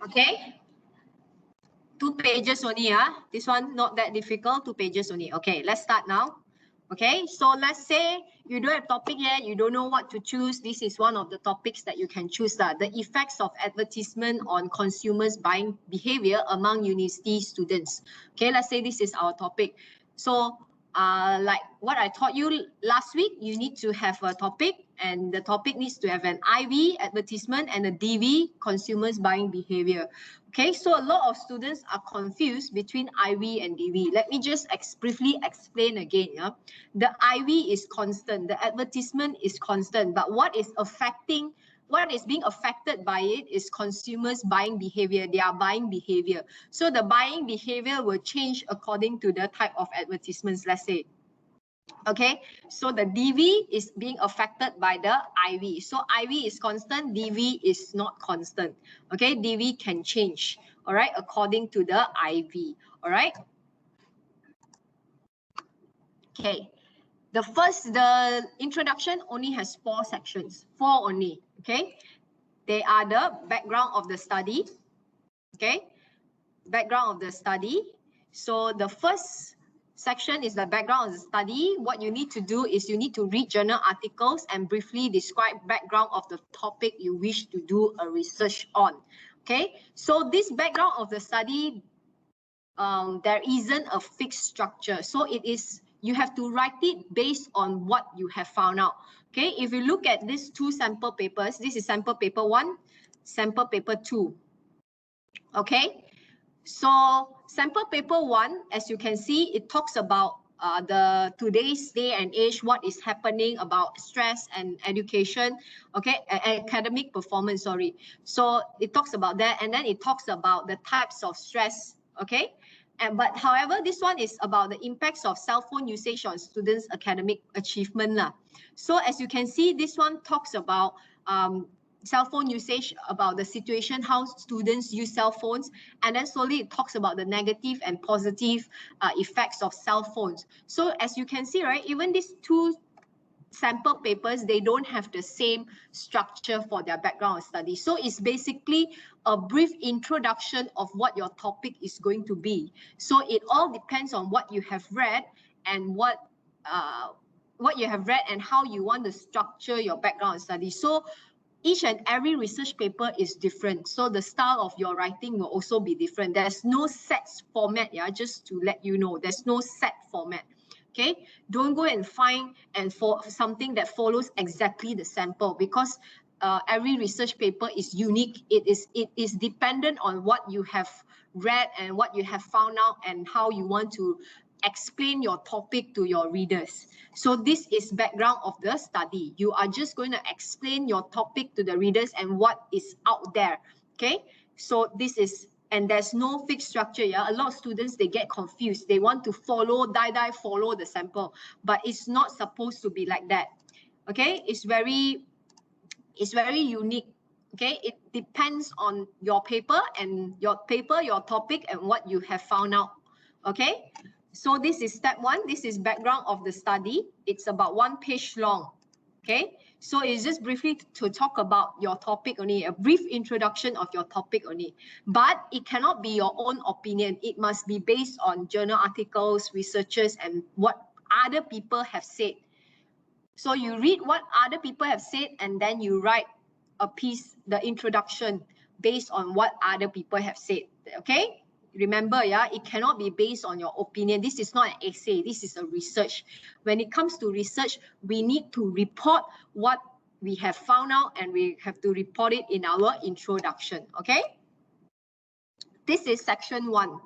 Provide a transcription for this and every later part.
Okay, 2 pages only. This one not that difficult, 2 pages only. Okay, let's start now. Okay, so let's say you don't have topic yet, you don't know what to choose. This is one of the topics that you can choose. The effects of advertisement on consumers' buying behavior among university students. Okay, let's say this is our topic. So like what I taught you last week, you need to have a topic, and the topic needs to have an IV, advertisement, and a DV, consumers' buying behavior. Okay, so a lot of students are confused between IV and DV. Let me just briefly explain again. The IV is constant, the advertisement is constant, but what is being affected by it is consumers' buying behavior, their buying behavior. So the buying behavior will change according to the type of advertisements, let's say. Okay, so the DV is being affected by the IV. So IV is constant, DV is not constant. Okay, DV can change, all right, according to the IV, all right? Okay, the introduction only has 4 sections, 4 only, okay? They are the background of the study, okay? Background of the study. So the first section is the background of the study. What you need to do is you need to read journal articles and briefly describe background of the topic you wish to do a research on. Okay, so this background of the study, there isn't a fixed structure. So you have to write it based on what you have found out. Okay, if you look at these 2 sample papers, this is sample paper 1, sample paper 2. Okay. So sample paper 1, as you can see, it talks about the today's day and age, what is happening about stress and education, okay, academic performance, sorry. So it talks about that, and then it talks about the types of stress, okay. But however, this one is about the impacts of cell phone usage on students' academic achievement. So as you can see, this one talks about cell phone usage, about the situation, how students use cell phones, and then slowly it talks about the negative and positive effects of cell phones. So as you can see, right, even these 2 sample papers, they don't have the same structure for their background study. So it's basically a brief introduction of what your topic is going to be. So it all depends on what you have read and what you have read and how you want to structure your background study. So each and every research paper is different. So the style of your writing will also be different. There's no set format, just to let you know. There's no set format. Okay, don't go and find for something that follows exactly the sample, because every research paper is unique. It is dependent on what you have read and what you have found out and how you want to explain your topic to your readers. So this is background of the study. You are just going to explain your topic to the readers and what is out there. Okay, so this is, and there's no fixed structure. A lot of students, they get confused. They want to follow the sample, but it's not supposed to be like that. Okay, it's very unique. Okay, it depends on your paper and your topic and what you have found out. Okay, so this is step 1. This is background of the study. It's about 1 page long. Okay, so it's just briefly to talk about your topic only, a brief introduction of your topic only. But it cannot be your own opinion. It must be based on journal articles, researchers, and what other people have said. So you read what other people have said, and then you write a piece, the introduction, based on what other people have said. Okay? Remember, it cannot be based on your opinion. This is not an essay. This is a research. When it comes to research, we need to report what we have found out, and we have to report it in our introduction. Okay? This is section 1.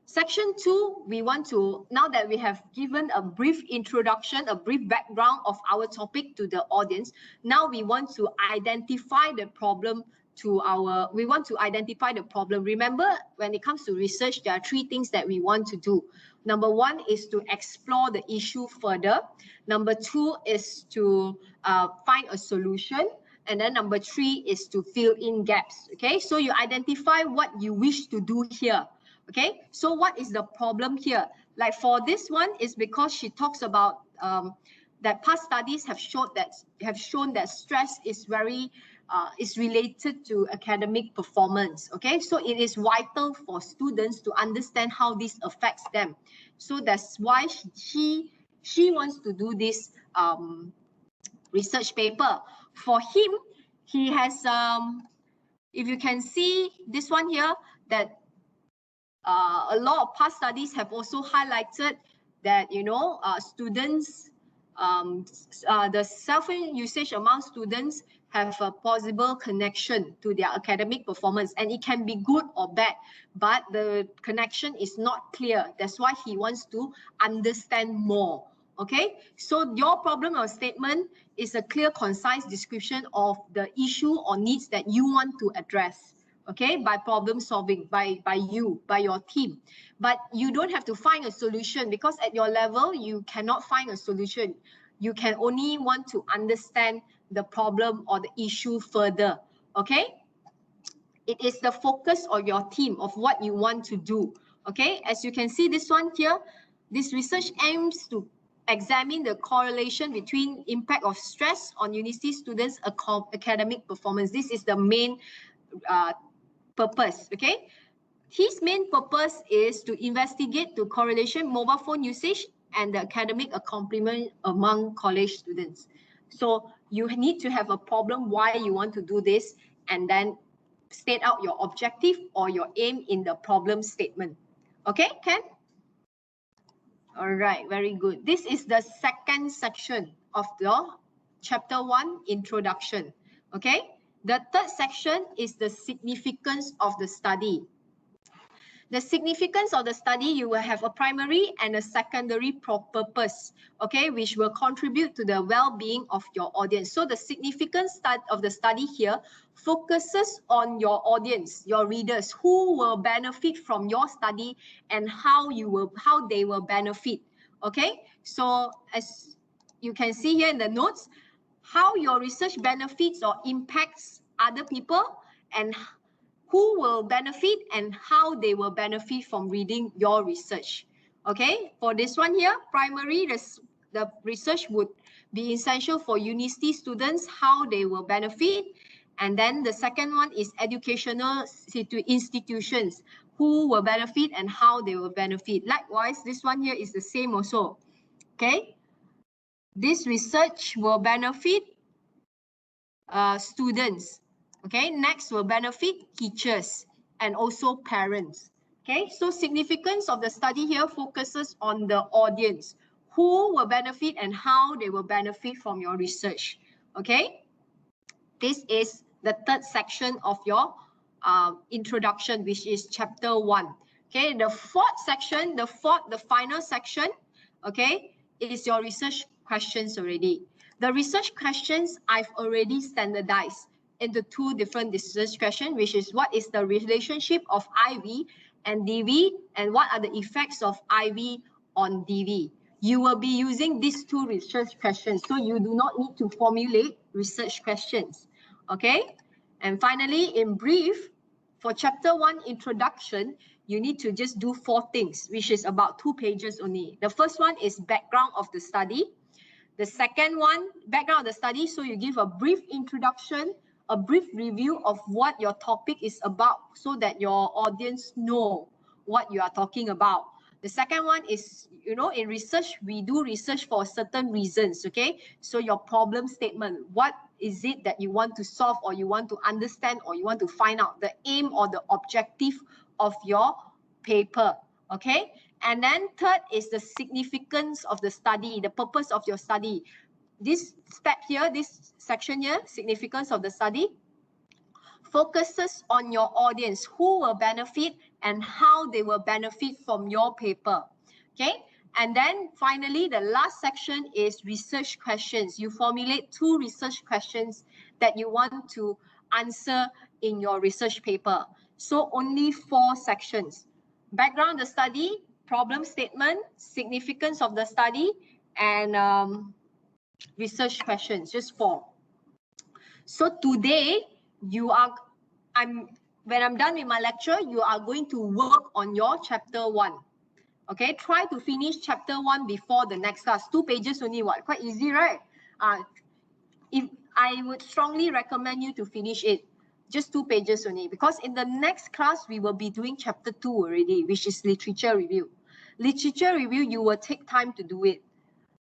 Section 2, we want to, now that we have given a brief introduction, a brief background of our topic to the audience, now we want to identify the problem Remember, when it comes to research, there are 3 things that we want to do. Number 1 is to explore the issue further. Number 2 is to find a solution. And then number 3 is to fill in gaps. Okay, so you identify what you wish to do here. Okay, so what is the problem here? Like for this one, is because she talks about that past studies have shown that stress is very is related to academic performance. Okay, so it is vital for students to understand how this affects them. So that's why she wants to do this research paper. For him, he has, if you can see this one here, that a lot of past studies have also highlighted that, you know, students, the cell phone usage among students have a possible connection to their academic performance, and it can be good or bad, but the connection is not clear. That's why he wants to understand more. Okay, so your problem or statement is a clear, concise description of the issue or needs that you want to address. Okay, by problem solving, by your team. But you don't have to find a solution, because at your level you cannot find a solution. You can only want to understand the problem or the issue further. Okay, it is the focus of your team of what you want to do. Okay, as you can see this one here, this research aims to examine the correlation between impact of stress on university students' academic performance. This is the main purpose. Okay, his main purpose is to investigate the correlation mobile phone usage and the academic accomplishment among college students. So you need to have a problem why you want to do this, and then state out your objective or your aim in the problem statement. Okay, Ken? All right, very good. This is the second section of the chapter 1 introduction. Okay, the third section is the significance of the study. The significance of the study, you will have a primary and a secondary purpose, okay, which will contribute to the well-being of your audience. So the significance of the study here focuses on your audience, your readers, who will benefit from your study and how they will benefit. Okay, so as you can see here in the notes, how your research benefits or impacts other people, and who will benefit and how they will benefit from reading your research. Okay, for this one here, primary, the research would be essential for university students, how they will benefit. And then the second one is educational institutions, who will benefit and how they will benefit. Likewise, this one here is the same also. Okay, this research will benefit students. Okay, next will benefit teachers and also parents. Okay, so significance of the study here focuses on the audience, who will benefit and how they will benefit from your research. Okay, this is the third section of your introduction, which is chapter 1. Okay, the fourth section, the final section, okay, is your research questions already. The research questions I've already standardized into 2 different research questions, which is what is the relationship of IV and DV, and what are the effects of IV on DV. You will be using these 2 research questions, so you do not need to formulate research questions. Okay, and finally, in brief, for chapter 1 introduction, you need to just do 4 things, which is about 2 pages only. The first one is background of the study. The second one, background of the study, so you give a brief introduction, a brief review of what your topic is about, so that your audience know what you are talking about. The second one is, you know, in research, we do research for certain reasons, okay? So your problem statement, what is it that you want to solve, or you want to understand, or you want to find out, the aim or the objective of your paper, okay? And then third is the significance of the study, the purpose of your study. This step here, this section here, significance of the study, focuses on your audience, who will benefit and how they will benefit from your paper. Okay, and then finally, the last section is research questions. You formulate 2 research questions that you want to answer in your research paper. So only 4 sections: background of the study, problem statement, significance of the study, and research questions, just 4. So today, when I'm done with my lecture, you are going to work on your chapter 1. Okay, try to finish chapter 1 before the next class. 2 pages only, what? Quite easy, right? If I would strongly recommend you to finish it. Just 2 pages only, because in the next class, we will be doing chapter 2 already, which is literature review. Literature review, you will take time to do it.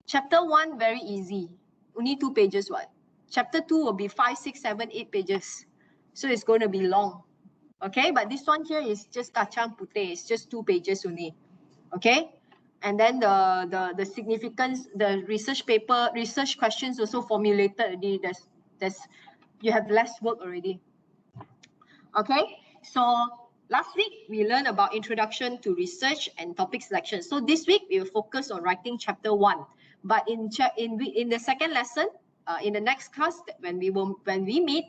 Chapter 1, very easy. Only 2 pages, what? Chapter 2 will be 5, 6, 7, 8 pages. So it's going to be long. Okay, but this one here is just kacang putih. It's just 2 pages only. Okay, and then the significance, the research paper, research questions also formulated already. You have less work already. Okay, so last week we learned about introduction to research and topic selection. So this week we will focus on writing chapter 1. But in the second lesson, in the next class when we meet,